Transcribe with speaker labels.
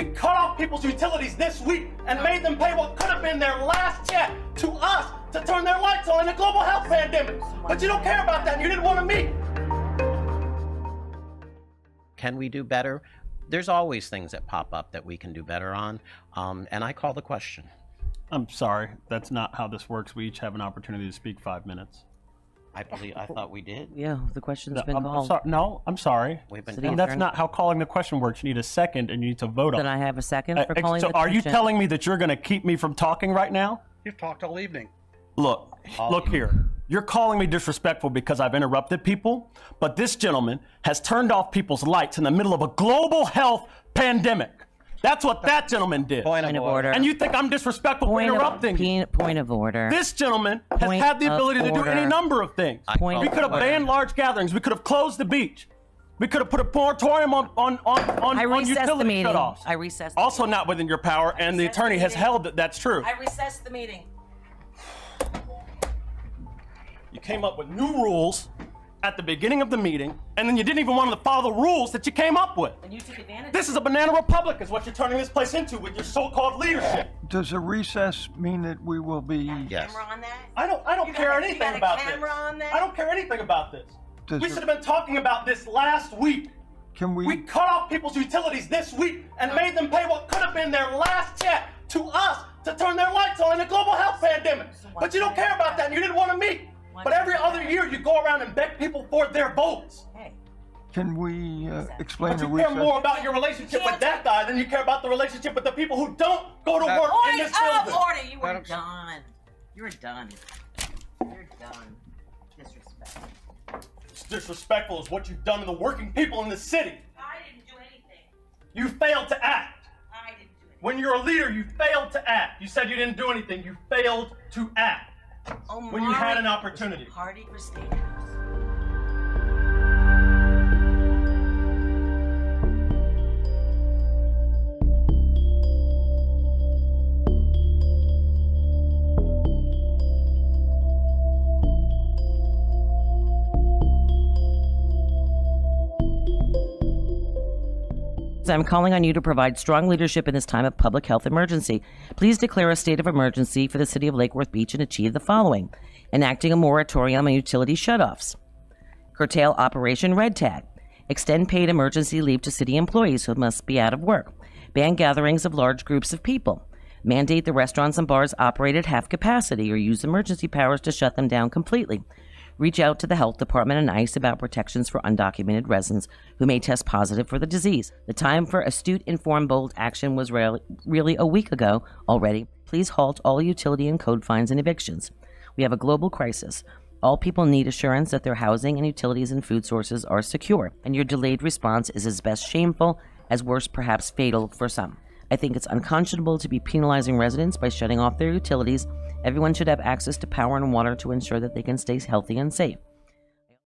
Speaker 1: We cut off people's utilities this week and made them pay what could have been their last check to us to turn their lights on in a global health pandemic. But you don't care about that and you didn't want to meet.
Speaker 2: Can we do better? There's always things that pop up that we can do better on, and I call the question.
Speaker 3: I'm sorry, that's not how this works. We each have an opportunity to speak 5 minutes.
Speaker 2: I thought we did.
Speaker 4: Yeah, the question's been called.
Speaker 3: I'm sorry. And that's not how calling the question works. You need a second and you need to vote on it.
Speaker 4: Can I have a second for calling
Speaker 3: so
Speaker 4: the
Speaker 3: are
Speaker 4: question?
Speaker 3: you telling me that you're going to keep me from talking right now?
Speaker 5: You've talked all evening.
Speaker 3: Look here. You're calling me disrespectful because I've interrupted people, but this gentleman has turned off people's lights in the middle of a global health pandemic. That's what that gentleman did.
Speaker 4: Point of order.
Speaker 3: And you think I'm disrespectful for interrupting you?
Speaker 4: Point of order.
Speaker 3: This gentleman has had the ability to do any number of things. We could have banned large gatherings. We could have closed the beach. We could have put a moratorium on utility shutoffs.
Speaker 4: I recessed.
Speaker 3: Also not within your power, and the attorney has held that that's true.
Speaker 4: I recessed the meeting.
Speaker 3: You came up with new rules at the beginning of the meeting, and then you didn't even want to follow the rules that you came up with.
Speaker 4: And you took advantage.
Speaker 3: This is a banana republic is what you're turning this place into with your so-called leadership.
Speaker 6: Does a recess mean that we will be...
Speaker 2: Yes.
Speaker 4: Camera on that?
Speaker 3: I don't care anything about this.
Speaker 4: On that?
Speaker 3: I don't care anything about this. We should have been talking about this last week.
Speaker 6: Can we...
Speaker 1: We cut off people's utilities this week and made them pay what could have been their last check to us to turn their lights on in a global health pandemic. But you don't care about that and you didn't want to meet. But every other year you go around and beg people for their votes.
Speaker 6: Can we explain
Speaker 1: But
Speaker 6: the
Speaker 1: you
Speaker 6: recess?
Speaker 1: care more about your relationship with that guy than you care about the relationship with the people who don't go to work in this building.
Speaker 4: Order! You were done. You're done. You're done. Disrespect.
Speaker 1: It's disrespectful is what you've done to the working people in the city.
Speaker 4: I didn't do anything.
Speaker 1: You failed to act.
Speaker 4: I didn't do anything.
Speaker 1: When you're a leader, you failed to act. You said you didn't do anything. You failed to act. When you had an opportunity.
Speaker 4: Party for State House. I'm calling on you to provide strong leadership in this time of public health emergency. Please declare a state of emergency for the city of Lake Worth Beach and achieve the following: enacting a moratorium on utility shutoffs, curtail Operation Red Tag, extend paid emergency leave to city employees who must be out of work, ban gatherings of large groups of people, mandate the restaurants and bars operate at half capacity or use emergency powers to shut them down completely. Reach out to the health department and ICE about protections for undocumented residents who may test positive for the disease. The time for astute, informed, bold action was really a week ago already. Please halt all utility and code fines and evictions. We have a global crisis. All people need assurance that their housing and utilities and food sources are secure, and your delayed response is as best shameful as worse, perhaps fatal for some. I think it's unconscionable to be penalizing residents by shutting off their utilities. Everyone should have access to power and water to ensure that they can stay healthy and safe.